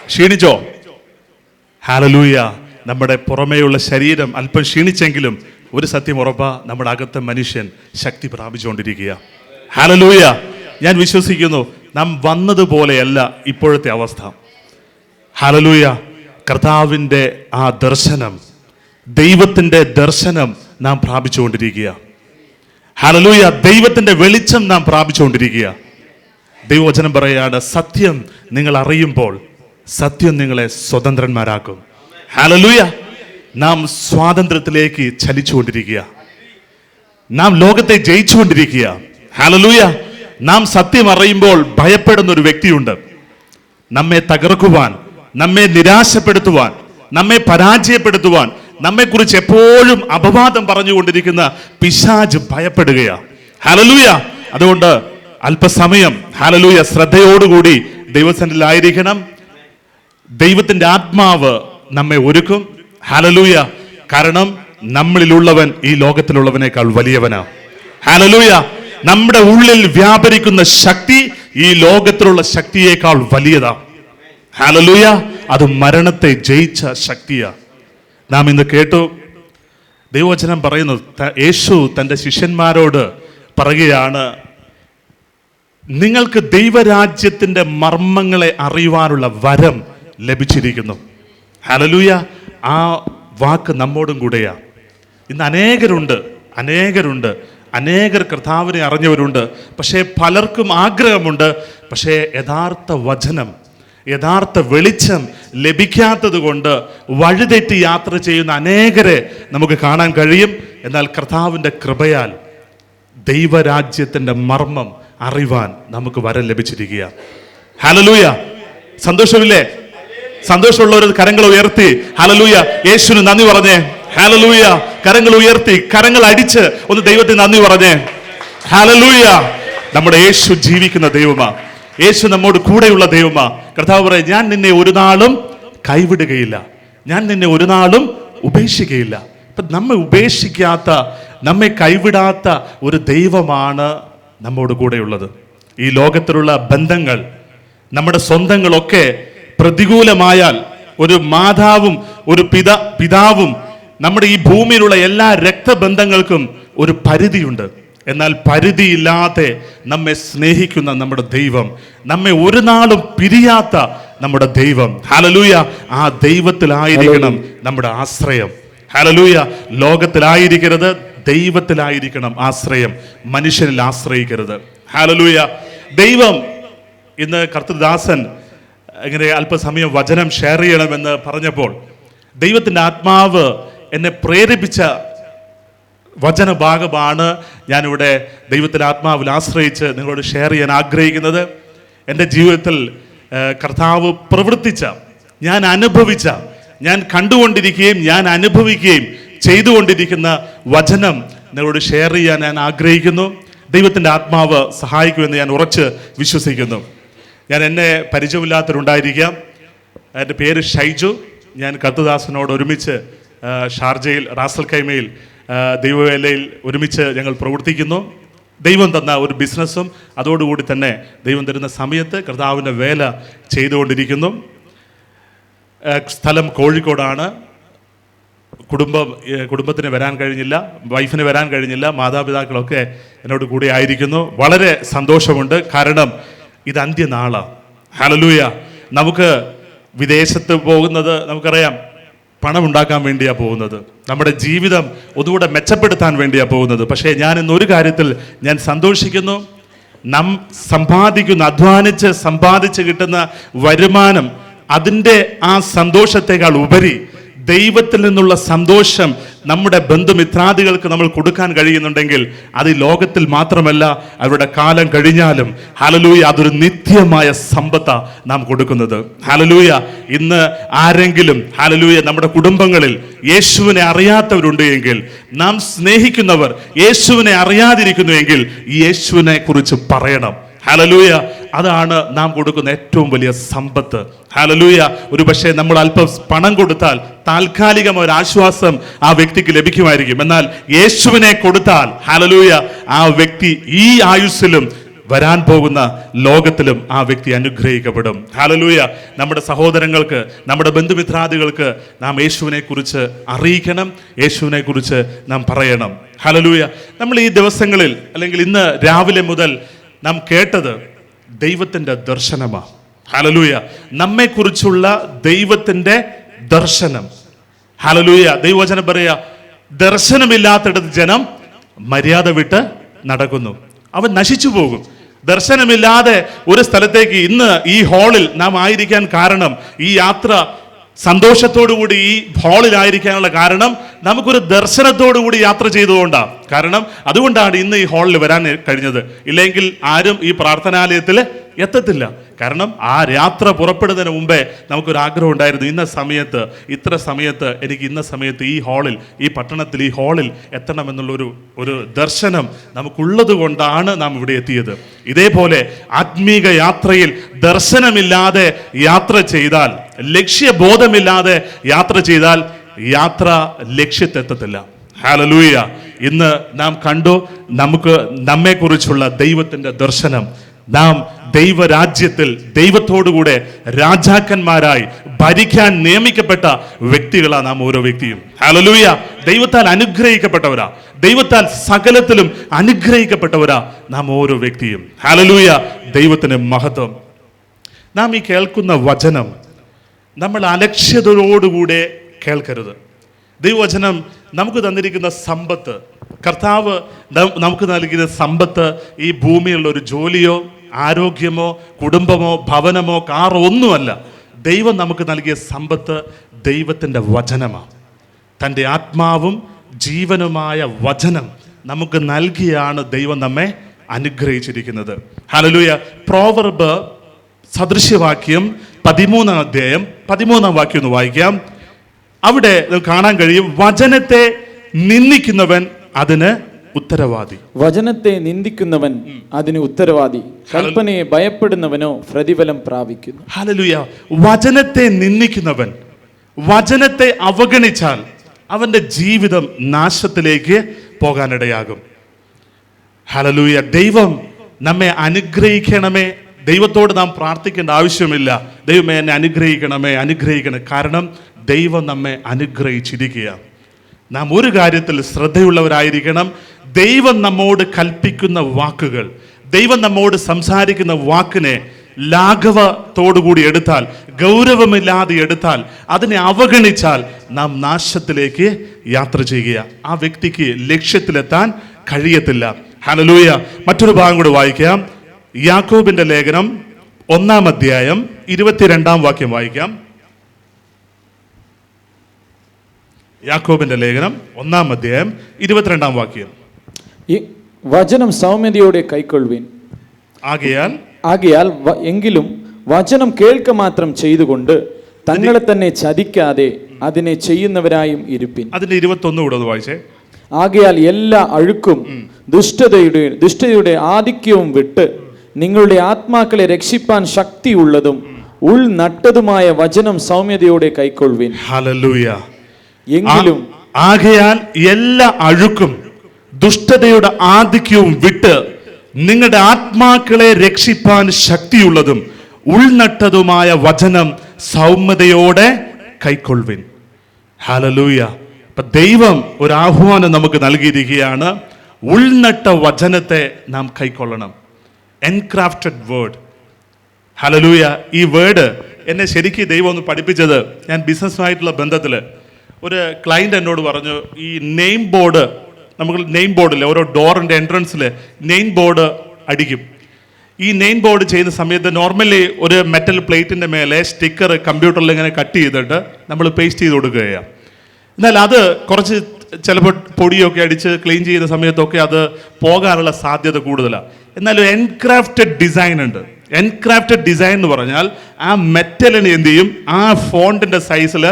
ക്ഷീണിച്ചോ? Hallelujah. നമ്മുടെ പുറമേയുള്ള ശരീരം അല്പം ക്ഷീണിച്ചെങ്കിലും ഒരു സത്യം ഉറപ്പാ, നമ്മുടെ അകത്തെ മനുഷ്യൻ ശക്തി പ്രാപിച്ചുകൊണ്ടിരിക്കുക. ഹല്ലേലൂയ. ഞാൻ വിശ്വസിക്കുന്നു നാം വന്നതുപോലെയല്ല ഇപ്പോഴത്തെ അവസ്ഥ. ഹല്ലേലൂയ. കർത്താവിൻ്റെ ആ ദർശനം, ദൈവത്തിൻ്റെ ദർശനം നാം പ്രാപിച്ചുകൊണ്ടിരിക്കുക. ഹല്ലേലൂയ. ദൈവത്തിൻ്റെ വെളിച്ചം നാം പ്രാപിച്ചുകൊണ്ടിരിക്കുക. ദൈവവചനം പറയുകയാണ്, സത്യം നിങ്ങൾ അറിയുമ്പോൾ സത്യം നിങ്ങളെ സ്വതന്ത്രന്മാരാക്കും. ഹല്ലേലൂയ. നാം സ്വാതന്ത്ര്യത്തിലേക്ക് ചലിച്ചുകൊണ്ടിരിക്കുക. നാം ലോകത്തെ ജയിച്ചുകൊണ്ടിരിക്കുക. ഹല്ലേലൂയ. നാം സത്യം അറിയുമ്പോൾ ഭയപ്പെടുന്ന ഒരു വ്യക്തിയുണ്ട്. നമ്മെ തകർക്കുവാൻ, നമ്മെ നിരാശപ്പെടുത്തുവാൻ, നമ്മെ പരാജയപ്പെടുത്തുവാൻ, നമ്മെക്കുറിച്ച് എപ്പോഴും അപവാദം പറഞ്ഞുകൊണ്ടിരിക്കുന്ന പിശാച് ഭയപ്പെടുകയാണ്. ഹല്ലേലൂയ. അതുകൊണ്ട് അല്പസമയം ഹല്ലേലൂയ ശ്രദ്ധയോടുകൂടി ദൈവസന്നിധിയിലായിരിക്കണം. ദൈവത്തിന്റെ ആത്മാവ് നമ്മെ ഒരുക്കും. ഹല്ലേലൂയ. കാരണം നമ്മളിലുള്ളവൻ ഈ ലോകത്തിലുള്ളവനേക്കാൾ വലിയവനാണ്. ഹല്ലേലൂയ. നമ്മുടെ ഉള്ളിൽ വ്യാപരിക്കുന്ന ശക്തി ഈ ലോകത്തിലുള്ള ശക്തിയേക്കാൾ വലിയതാണ്. ഹല്ലേലൂയ. അത് മരണത്തെ ജയിച്ച ശക്തിയാണ്. നാം ഇന്ന് കേട്ടു, ദൈവവചനം പറയുന്നു, യേശു തൻ്റെ ശിഷ്യന്മാരോട് പറയുകയാണ്, നിങ്ങൾക്ക് ദൈവരാജ്യത്തിൻ്റെ മർമ്മങ്ങളെ അറിയുവാനുള്ള വരം ലഭിച്ചിരിക്കുന്നു. ഹല്ലേലൂയ. ആ വാക്ക് നമ്മോടും കൂടെയാ. ഇന്ന് അനേകർ കർത്താവിനെ അറിഞ്ഞവരുണ്ട്. പക്ഷേ പലർക്കും ആഗ്രഹമുണ്ട്. പക്ഷേ യഥാർത്ഥ വചനം, യഥാർത്ഥ വെളിച്ചം ലഭിക്കാത്തത് കൊണ്ട് വഴിതെറ്റി യാത്ര ചെയ്യുന്ന അനേകരെ നമുക്ക് കാണാൻ കഴിയും. എന്നാൽ കർത്താവിൻ്റെ കൃപയാൽ ദൈവരാജ്യത്തിൻ്റെ മർമ്മം അറിവാൻ നമുക്ക് വരം ലഭിച്ചിരിക്കുക. ഹല്ലേലൂയ. സന്തോഷമില്ലേ? സന്തോഷമുള്ളവർ കരങ്ങൾ ഉയർത്തി ഹല്ലേലൂയ യേശുവിന് നന്ദി പറഞ്ഞേ. ഹല്ലേലൂയ. കരങ്ങൾ ഉയർത്തി, കരങ്ങൾ അടിച്ച് ഒന്ന് ദൈവത്തിന് നന്ദി പറഞ്ഞേ. ഹല്ലേലൂയ. നമ്മുടെ യേശു ജീവിക്കുന്ന ദൈവമാ. യേശു നമ്മോട് കൂടെയുള്ള ദൈവമാ. കർത്താവ് പറയും, ഞാൻ നിന്നെ ഒരു നാളും കൈവിടുകയില്ല, ഞാൻ നിന്നെ ഒരു നാളും ഉപേക്ഷിക്കുകയില്ല. അപ്പൊ നമ്മെ ഉപേക്ഷിക്കാത്ത, നമ്മെ കൈവിടാത്ത ഒരു ദൈവമാണ് നമ്മോട് കൂടെയുള്ളത്. ഈ ലോകത്തിലുള്ള ബന്ധങ്ങൾ, നമ്മുടെ സ്വന്തങ്ങളൊക്കെ പ്രതികൂലമായാൽ, ഒരു മാതാവും ഒരു പിതാവും നമ്മുടെ ഈ ഭൂമിയിലുള്ള എല്ലാ രക്തബന്ധങ്ങൾക്കും ഒരു പരിധിയുണ്ട്. എന്നാൽ പരിധിയില്ലാതെ നമ്മെ സ്നേഹിക്കുന്ന നമ്മുടെ ദൈവം, നമ്മെ ഒരു നാളും പിരിയാത്ത നമ്മുടെ ദൈവം, ഹല്ലേലൂയ, ആ ദൈവത്തിലായിരിക്കണം നമ്മുടെ ആശ്രയം. ഹല്ലേലൂയ. ലോകത്തിലായിരിക്കരുത്, ദൈവത്തിലായിരിക്കണം ആശ്രയം, മനുഷ്യനിൽ ആശ്രയിക്കരുത്. ഹല്ലേലൂയ. ദൈവം ഇന്ന് കർത്തൃദാസൻ ഇങ്ങനെ അല്പസമയം വചനം ഷെയർ ചെയ്യണമെന്ന് പറഞ്ഞപ്പോൾ ദൈവത്തിൻ്റെ ആത്മാവ് എന്നെ പ്രേരിപ്പിച്ച വചനഭാഗമാണ് ഞാനിവിടെ ദൈവത്തിൻ്റെ ആത്മാവിൽ ആശ്രയിച്ച് നിങ്ങളോട് ഷെയർ ചെയ്യാൻ ആഗ്രഹിക്കുന്നത്. എൻ്റെ ജീവിതത്തിൽ കർത്താവ് പ്രവർത്തിച്ച, ഞാൻ അനുഭവിച്ച, ഞാൻ കണ്ടുകൊണ്ടിരിക്കുകയും ഞാൻ അനുഭവിക്കുകയും ചെയ്തുകൊണ്ടിരിക്കുന്ന വചനം നിങ്ങളോട് ഷെയർ ചെയ്യാൻ ഞാൻ ആഗ്രഹിക്കുന്നു. ദൈവത്തിൻ്റെ ആത്മാവ് സഹായിക്കുമെന്ന് ഞാൻ ഉറച്ച് വിശ്വസിക്കുന്നു. എന്നെ പരിചയമില്ലാത്തവരുണ്ടായിരിക്കാം. എൻ്റെ പേര് ഷൈജു. ഞാൻ കർത്തൃദാസനോട് ഒരുമിച്ച് ഷാർജയിൽ റാസൽ ഖൈമയിൽ ദൈവവേലയിൽ ഒരുമിച്ച് ഞങ്ങൾ പ്രവർത്തിക്കുന്നു. ദൈവം തന്ന ഒരു ബിസിനസ്സും അതോടുകൂടി തന്നെ ദൈവം തരുന്ന സമയത്ത് കർത്താവിൻ്റെ വേല ചെയ്തുകൊണ്ടിരിക്കുന്നു. സ്ഥലം കോഴിക്കോടാണ്. കുടുംബത്തിന് വരാൻ കഴിഞ്ഞില്ല, വൈഫിന് വരാൻ കഴിഞ്ഞില്ല, മാതാപിതാക്കളൊക്കെ എന്നോട് കൂടെ ആയിരിക്കുന്നു. വളരെ സന്തോഷമുണ്ട്. കാരണം ഇത് അന്ത്യനാളാണ്. ഹല്ലേലൂയ. നമുക്ക് വിദേശത്ത് പോകുന്നത് നമുക്കറിയാം, പണം ഉണ്ടാക്കാൻ വേണ്ടിയാണ് പോകുന്നത്, നമ്മുടെ ജീവിതം ഒന്നുകൂടെ മെച്ചപ്പെടുത്താൻ വേണ്ടിയാണ് പോകുന്നത്. പക്ഷേ ഞാൻ ഇന്നൊരു കാര്യത്തിൽ ഞാൻ സന്തോഷിക്കുന്നു. നാം സമ്പാദിക്കുന്ന, അധ്വാനിച്ച് സമ്പാദിച്ച് കിട്ടുന്ന വരുമാനം, അതിൻ്റെ ആ സന്തോഷത്തെക്കാൾ ഉപരി ദൈവത്തിൽ നിന്നുള്ള സന്തോഷം നമ്മുടെ ബന്ധുമിത്രാദികൾക്ക് നമ്മൾ കൊടുക്കാൻ കഴിയുന്നുണ്ടെങ്കിൽ അത് ഈ ലോകത്തിൽ മാത്രമല്ല, അവരുടെ കാലം കഴിഞ്ഞാലും ഹല്ലേലൂയ അതൊരു നിത്യമായ സമ്പത്താ നാം കൊടുക്കുന്നത്. ഹല്ലേലൂയ. ഇന്ന് ആരെങ്കിലും ഹല്ലേലൂയ നമ്മുടെ കുടുംബങ്ങളിൽ യേശുവിനെ അറിയാത്തവരുണ്ട് എങ്കിൽ, നാം സ്നേഹിക്കുന്നവർ യേശുവിനെ അറിയാതിരിക്കുന്നുവെങ്കിൽ ഈ യേശുവിനെ കുറിച്ച് പറയണം. ഹല്ലേലൂയ. അതാണ് നാം കൊടുക്കുന്ന ഏറ്റവും വലിയ സമ്പത്ത്. ഹല്ലേലൂയ. ഒരു പക്ഷേ നമ്മൾ അല്പം പണം കൊടുത്താൽ താൽക്കാലികമായ ഒരു ആശ്വാസം ആ വ്യക്തിക്ക് ലഭിക്കുമായിരിക്കും. എന്നാൽ യേശുവിനെ കൊടുത്താൽ ഹല്ലേലൂയ ആ വ്യക്തി ഈ ആയുസ്സിലും വരാൻ പോകുന്ന ലോകത്തിലും ആ വ്യക്തി അനുഗ്രഹിക്കപ്പെടും. ഹല്ലേലൂയ. നമ്മുടെ സഹോദരങ്ങൾക്ക്, നമ്മുടെ ബന്ധുമിത്രാദികൾക്ക് നാം യേശുവിനെ കുറിച്ച് അറിയിക്കണം, യേശുവിനെ കുറിച്ച് നാം പറയണം. ഹല്ലേലൂയ. നമ്മൾ ഈ ദിവസങ്ങളിൽ അല്ലെങ്കിൽ ഇന്ന് രാവിലെ മുതൽ നാം കേട്ടത് ദൈവത്തിൻ്റെ ദർശനമാണ്. ഹല്ലേലൂയ. നമ്മെക്കുറിച്ചുള്ള ദൈവത്തിൻ്റെ ദർശനം. ഹല്ലേലൂയ. ദൈവവചനം പറയാ, ദർശനമില്ലാത്തിടത്ത് ജനം മര്യാദ വിട്ട് നടക്കുന്നു, അവൻ നശിച്ചു പോകും. ദർശനമില്ലാതെ ഒരു സ്ഥലത്തേക്ക് ഇന്ന് ഈ ഹാളിൽ നാം ആയിരിക്കാൻ കാരണം, ഈ യാത്ര സന്തോഷത്തോടുകൂടി ഈ ഹാളിലായിരിക്കാനുള്ള കാരണം നമുക്കൊരു ദർശനത്തോടുകൂടി യാത്ര ചെയ്തുകൊണ്ടാണ്. കാരണം അതുകൊണ്ടാണ് ഇന്ന് ഈ ഹാളിൽ വരാൻ കഴിഞ്ഞത്. ഇല്ലെങ്കിൽ ആരും ഈ പ്രാർത്ഥനാലയത്തിൽ എത്തത്തില്ല. കാരണം ആ യാത്ര പുറപ്പെടുന്നതിന് മുമ്പേ നമുക്കൊരു ആഗ്രഹം ഉണ്ടായിരുന്നു, ഇന്ന സമയത്ത് ഇത്ര സമയത്ത് എനിക്ക് ഇന്ന സമയത്ത് ഈ ഹാളിൽ, ഈ പട്ടണത്തിൽ ഈ ഹാളിൽ എത്തണമെന്നുള്ളൊരു ദർശനം നമുക്കുള്ളത് കൊണ്ടാണ് നാം ഇവിടെ എത്തിയത്. ഇതേപോലെ ആത്മീക യാത്രയിൽ ദർശനമില്ലാതെ യാത്ര ചെയ്താൽ, ലക്ഷ്യബോധമില്ലാതെ യാത്ര ചെയ്താൽ യാത്ര ലക്ഷ്യത്തെത്തത്തില്ല. ഹല്ലേലൂയ. ഇന്ന് നാം കണ്ടു, നമുക്ക് നമ്മെക്കുറിച്ചുള്ള ദൈവത്തിൻ്റെ ദർശനം. നാം ദൈവരാജ്യത്തിൽ ദൈവത്തോടുകൂടെ രാജാക്കന്മാരായി ഭരിക്കാൻ നിയമിക്കപ്പെട്ട വ്യക്തികളാണ് നാം ഓരോ വ്യക്തിയും. ഹല്ലേലൂയ. ദൈവത്താൽ അനുഗ്രഹിക്കപ്പെട്ടവരാ, ദൈവത്താൽ സകലത്തിലും അനുഗ്രഹിക്കപ്പെട്ടവരാ നാം ഓരോ വ്യക്തിയും. ഹല്ലേലൂയ. ദൈവത്തിന് മഹത്വം. നാം ഈ കേൾക്കുന്ന വചനം നമ്മൾ അലക്ഷ്യതയോടുകൂടെ കേൾക്കരുത്. ദൈവവചനം നമുക്ക് തന്നിരിക്കുന്ന സമ്പത്ത്, കർത്താവ് നമുക്ക് നൽകിയ സമ്പത്ത് ഈ ഭൂമിയിലുള്ള ഒരു ജോലിയോ ആരോഗ്യമോ കുടുംബമോ ഭവനമോ കാറോ ഒന്നുമല്ല. ദൈവം നമുക്ക് നൽകിയ സമ്പത്ത് ദൈവത്തിൻ്റെ വചനമാണ്. തൻ്റെ ആത്മാവും ജീവനുമായ വചനം നമുക്ക് നൽകിയാണ് ദൈവം നമ്മെ അനുഗ്രഹിച്ചിരിക്കുന്നത്. ഹല്ലേലൂയ. പ്രോവർബ് സദൃശ്യവാക്യം 13-ാം അധ്യായം 13-ാം വാക്യം ഒന്ന് വായിക്കാം. അവിടെ കാണാൻ കഴിയും, വചനത്തെ നിന്ദിക്കുന്നവൻ അതിന് ഉത്തരവാദി. വചനത്തെ നിന്ദിക്കുന്നവൻ അതിന് ഉത്തരവാദി, കൽപ്പനയെ ഭയപ്പെടുന്നവനോ പ്രതിഫലം പ്രാപിക്കുന്നു. ഹല്ലേലൂയ. വചനത്തെ നിന്ദിക്കുന്നവൻ, വചനത്തെ അവഗണിച്ചാൽ അവന്റെ ജീവിതം നാശത്തിലേക്ക് പോകാനിടയാകും. ഹല്ലേലൂയ. ദൈവം നമ്മെ അനുഗ്രഹിക്കണമേ. ദൈവത്തോട് നാം പ്രാർത്ഥിക്കേണ്ട ആവശ്യമില്ല, ദൈവമേ എന്നെ അനുഗ്രഹിക്കണമേ, അനുഗ്രഹിക്കണം. കാരണം ദൈവം നമ്മെ അനുഗ്രഹിച്ചിരിക്കുക. നാം ഒരു കാര്യത്തിൽ ശ്രദ്ധയുള്ളവരായിരിക്കണം. ദൈവം നമ്മോട് കൽപ്പിക്കുന്ന വാക്കുകൾ, ദൈവം നമ്മോട് സംസാരിക്കുന്ന വാക്കിനെ ലാഘവത്തോടുകൂടി എടുത്താൽ, ഗൗരവമില്ലാതെ എടുത്താൽ, അതിനെ അവഗണിച്ചാൽ നാം നാശത്തിലേക്ക് യാത്ര ചെയ്യുക. ആ വ്യക്തിക്ക് ലക്ഷ്യത്തിലെത്താൻ കഴിയത്തില്ല. ഹല്ലേലൂയ. മറ്റൊരു ഭാഗം കൂടി വായിക്കാം. യാക്കോബിന്റെ ലേഖനം 1-ാം അധ്യായം 22-ാം വാക്യം വായിക്കാം. യാക്കോബിന്റെ ലേഖനം 1-ാം അധ്യായം 22-ാം വാക്യം. വചനം സൗമ്യതയോടെ കൈക്കൊള്ളുവിൻ. ആകയാൽ എങ്കിലും വചനം കേൾക്ക മാത്രം ചെയ്തുകൊണ്ട് തങ്ങളെ തന്നെ ചതിക്കാതെ അതിനെ ചെയ്യുന്നവരായും ഇരുപ്പിൻ. അതിന്റെ 21 കൂടെ ഒന്ന് വായിച്ചേ. ആകയാൽ എല്ലാ അഴുക്കും ദുഷ്ടതയുടെ ആധിക്യവും വിട്ട് നിങ്ങളുടെ ആത്മാക്കളെ രക്ഷിപ്പാൻ ശക്തിയുള്ളതും ഉൾനട്ടതുമായ വചനം സൗമ്യതയോടെ കൈക്കൊള്ളുവിൻ. ഹല്ലേലൂയ. എങ്കിലും ആകയാൽ എല്ലാ അഴുക്കും ദുഷ്ടതയുടെ ആധിക്യവും വിട്ട് നിങ്ങളുടെ ആത്മാക്കളെ രക്ഷിപ്പാൻ ശക്തിയുള്ളതും ഉൾനട്ടതുമായ വചനം സൗമ്യതയോടെ കൈക്കൊള്ളുവിൻ. ഹല്ലേലൂയ. അപ്പൊ ദൈവം ഒരു ആഹ്വാനം നമുക്ക് നൽകിയിരിക്കുകയാണ്. ഉൾനട്ട വചനത്തെ നാം കൈക്കൊള്ളണം. എൻക്രാഫ്റ്റഡ് വേർഡ്. ഹല്ലേലൂയ. ഈ വേർഡ് എന്നെ ശരിക്കും ദൈവം ഒന്ന് പഠിപ്പിച്ചത്, ഞാൻ ബിസിനസ്സുമായിട്ടുള്ള ബന്ധത്തിൽ ഒരു ക്ലയൻറ്റ് എന്നോട് പറഞ്ഞു, ഈ നെയിം ബോർഡ്, നമുക്ക് നെയിം ബോർഡില്ലേ, ഓരോ ഡോറിൻ്റെ എൻട്രൻസിൽ നെയിം ബോർഡ് അടിക്കും. ഈ നെയിം ബോർഡ് ചെയ്യുന്ന സമയത്ത് നോർമലി ഒരു മെറ്റൽ പ്ലേറ്റിൻ്റെ മേലെ സ്റ്റിക്കർ കമ്പ്യൂട്ടറിൽ ഇങ്ങനെ കട്ട് ചെയ്തിട്ട് നമ്മൾ പേസ്റ്റ് ചെയ്ത് കൊടുക്കുകയാണ്. എന്നാൽ അത് കുറച്ച് ചിലപ്പോൾ പൊടിയൊക്കെ അടിച്ച് ക്ലീൻ ചെയ്യുന്ന സമയത്തൊക്കെ അത് പോകാനുള്ള സാധ്യത കൂടുതലാണ്. എന്നാൽ എൻക്രാഫ്റ്റഡ് ഡിസൈൻ ഉണ്ട്. എൻക്രാഫ്റ്റഡ് ഡിസൈൻ എന്ന് പറഞ്ഞാൽ ആ മെറ്റലിന് എന്ത് ചെയ്യും, ആ ഫോണ്ടിൻ്റെ സൈസിൽ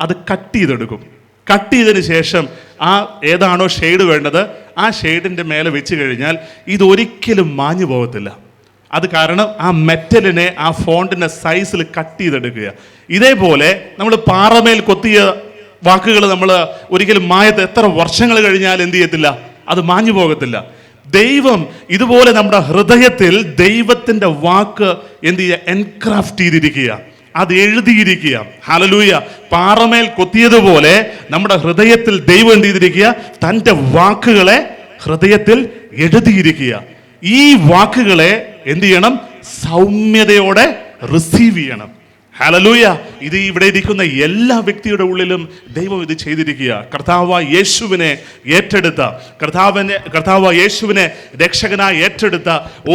അത് കട്ട് ചെയ്തെടുക്കും. കട്ട് ചെയ്തതിന് ശേഷം ആ ഏതാണോ ഷെയ്ഡ് വേണ്ടത് ആ ഷെയ്ഡിൻ്റെ മേലെ വെച്ച് കഴിഞ്ഞാൽ ഇതൊരിക്കലും മാഞ്ഞു പോകത്തില്ല. അത് കാരണം ആ മെറ്റലിനെ ആ ഫോണ്ടിൻ്റെ സൈസിൽ കട്ട് ചെയ്തെടുക്കുക. ഇതേപോലെ നമ്മൾ പാറമേൽ കൊത്തിയ വാക്കുകൾ നമ്മൾ ഒരിക്കലും മായത്ത് എത്ര വർഷങ്ങൾ കഴിഞ്ഞാൽ എന്ത് ചെയ്യത്തില്ല, അത് മാഞ്ഞു പോകത്തില്ല. ദൈവം ഇതുപോലെ നമ്മുടെ ഹൃദയത്തിൽ ദൈവത്തിന്റെ വാക്ക് എന്ത് ചെയ്യുക, എൻക്രാഫ്റ്റ് ചെയ്തിരിക്കുക, അത് എഴുതിയിരിക്കുക. ഹല്ലേലൂയ. പാറമേൽ കൊത്തിയതുപോലെ നമ്മുടെ ഹൃദയത്തിൽ ദൈവം എന്ത് ചെയ്തിരിക്കുക, തൻ്റെ വാക്കുകളെ ഹൃദയത്തിൽ എഴുതിയിരിക്കുക. ഈ വാക്കുകളെ എന്ത് ചെയ്യണം, സൗമ്യതയോടെ റിസീവ് ചെയ്യണം. ഹല്ലേലൂയ. ഇത് ഇവിടെ ഇരിക്കുന്ന എല്ലാ വ്യക്തിയുടെ ഉള്ളിലും ദൈവം ഇത് ചെയ്തിരിക്കുക. കർത്താവായ യേശുവിനെ ഏറ്റെടുത്ത, കർത്താവായ യേശുവിനെ രക്ഷകനായി ഏറ്റെടുത്ത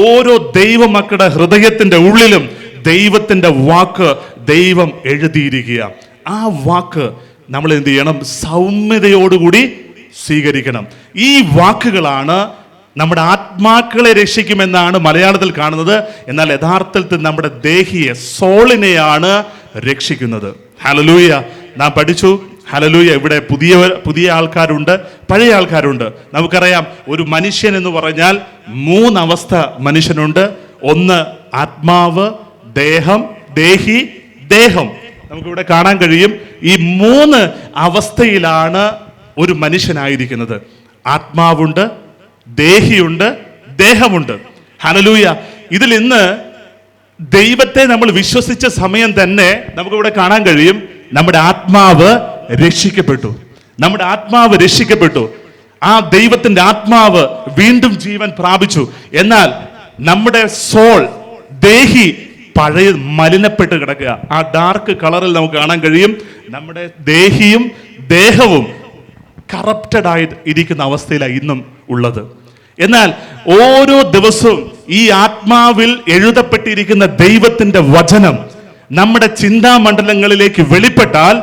ഓരോ ദൈവമക്കളുടെ ഹൃദയത്തിന്റെ ഉള്ളിലും ദൈവത്തിന്റെ വാക്ക് ദൈവം എഴുതിയിരിക്കുക. ആ വാക്ക് നമ്മൾ എന്ത് ചെയ്യണം, സൗമ്യതയോടുകൂടി സ്വീകരിക്കണം. ഈ വാക്കുകളാണ് നമ്മുടെ ആത്മാക്കളെ രക്ഷിക്കുമെന്നാണ് മലയാളത്തിൽ കാണുന്നത്. എന്നാൽ യഥാർത്ഥത്തിൽ നമ്മുടെ ദേഹിയെ, സോളിനെയാണ് രക്ഷിക്കുന്നത്. ഹല്ലേലൂയ. നാം പഠിച്ചു. ഹല്ലേലൂയ. ഇവിടെ പുതിയ ആൾക്കാരുണ്ട്, പഴയ ആൾക്കാരുണ്ട്. നമുക്കറിയാം, ഒരു മനുഷ്യൻ എന്ന് പറഞ്ഞാൽ 3 അവസ്ഥ മനുഷ്യനുണ്ട്. ഒന്ന് ആത്മാവ്, ദേഹം, ദേഹി, ദേഹം. നമുക്കിവിടെ കാണാൻ കഴിയും. ഈ 3 അവസ്ഥയിലാണ് ഒരു മനുഷ്യനായിരിക്കുന്നത്. ആത്മാവുണ്ട്, ദേഹിയുണ്ട്, ദേഹമുണ്ട്. ഹല്ലേലൂയ. ഇതിൽ ഇന്ന് ദൈവത്തെ നമ്മൾ വിശ്വസിച്ച സമയം തന്നെ നമുക്കിവിടെ കാണാൻ കഴിയും, നമ്മുടെ ആത്മാവ് രക്ഷിക്കപ്പെട്ടു. നമ്മുടെ ആത്മാവ് രക്ഷിക്കപ്പെട്ടു. ആ ദൈവത്തിന്റെ ആത്മാവ് വീണ്ടും ജീവൻ പ്രാപിച്ചു. എന്നാൽ നമ്മുടെ സോൾ, ദേഹി പഴയ മലിനപ്പെട്ട് കിടക്കുക. ആ ഡാർക്ക് കളറിൽ നമുക്ക് കാണാൻ കഴിയും. നമ്മുടെ ദേഹിയും ദേഹവും കറപ്റ്റഡ് ആയി ഇരിക്കുന്ന അവസ്ഥയിലാണ് ഇന്നും ഉള്ളത്. എന്നാൽ ഓരോ ദിവസവും ഈ ആത്മാവിൽ എഴുതപ്പെട്ടിരിക്കുന്ന ദൈവത്തിന്റെ വചനം നമ്മുടെ ചിന്താമണ്ഡലങ്ങളിലേക്ക് വെളിപ്പെട്ടാൽ